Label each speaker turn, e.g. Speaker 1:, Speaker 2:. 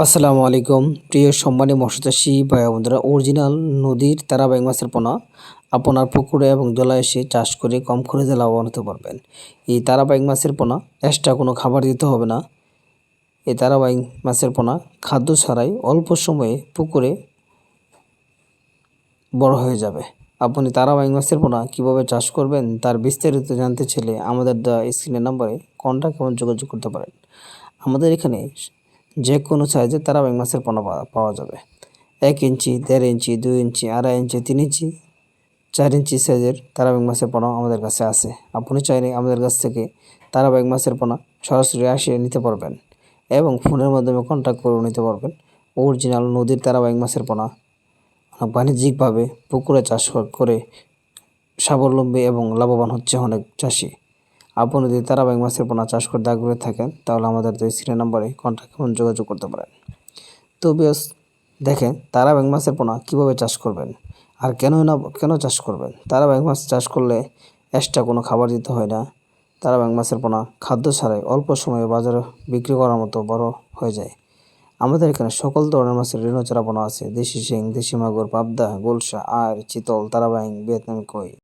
Speaker 1: আসসালামু আলাইকুম প্রিয় সম্মানী মৎস্যচাষী ভাই বন্ধুরা, অরিজিনাল নদীর তারা বাইং মাছের পোনা আপনার পুকুরে এবং জলাশয়ে চাষ করে কম খরচে লাভবান হতে পারবেন। এই তারা বাইং মাছের পোনা এক্সট্রা কোনো খাবার দিতে হবে না। এই তারা বাইং মাছের পোনা খাদ্য ছাড়াই অল্প সময়ে পুকুরে বড় হয়ে যাবে। আপনি তারা বাইং মাছের পোনা কীভাবে চাষ করবেন তার বিস্তারিত জানতে চাইলে আমাদের দেওয়া স্ক্রিনের নম্বরে কন্টাক্ট এবং যোগাযোগ করতে পারেন। আমাদের এখানে যে কোনো সাইজের তারা বাইং মাছের পোনা পাওয়া যাবে। 1 ইঞ্চি, 1.5 ইঞ্চি, 2 ইঞ্চি, 2.5 ইঞ্চি, 3 ইঞ্চি, 4 ইঞ্চি সাইজের তারা বাইং মাছের পোনাও আমাদের কাছে আছে। আপনি চাইলে আমাদের কাছ থেকে তারা বাইং মাছের পোনা সরাসরি আসিয়ে নিতে পারবেন এবং ফোনের মাধ্যমে কন্ট্যাক্ট করে নিতে পারবেন। অরিজিনাল নদীর তারা বাইং মাছের পোনা বাণিজ্যিকভাবে পুকুরে চাষ করে স্বাবলম্বী এবং লাভবান হচ্ছে অনেক চাষি। আপনি যদি তারা বাইং মাছের পোনা চাষ করতে আগ্রহী থাকেন তাহলে আমাদের স্ক্রিনের নম্বরে কন্ট্যাক্ট এবং যোগাযোগ করতে পারেন। তো বিয়স দেখেন তারা বাইং মাছের পোনা কীভাবে চাষ করবেন আর কেন চাষ করবেন। তারা বাইং মাছ চাষ করলে এক্সট্রা কোনো খাবার দিতে হয় না। তারা বাইং মাছের পোনা খাদ্য ছাড়াই অল্প সময়ে বাজারে বিক্রি করার মতো বড় হয়ে যায়। আমাদের এখানে সকল ধরনের মাছের ঋণচারা পোনা আছে। দেশি শিং, দেশি মাগুর, পাবদা, গোলসা, আর চিতল, তারা বাইং, ভিয়েতনামি কই।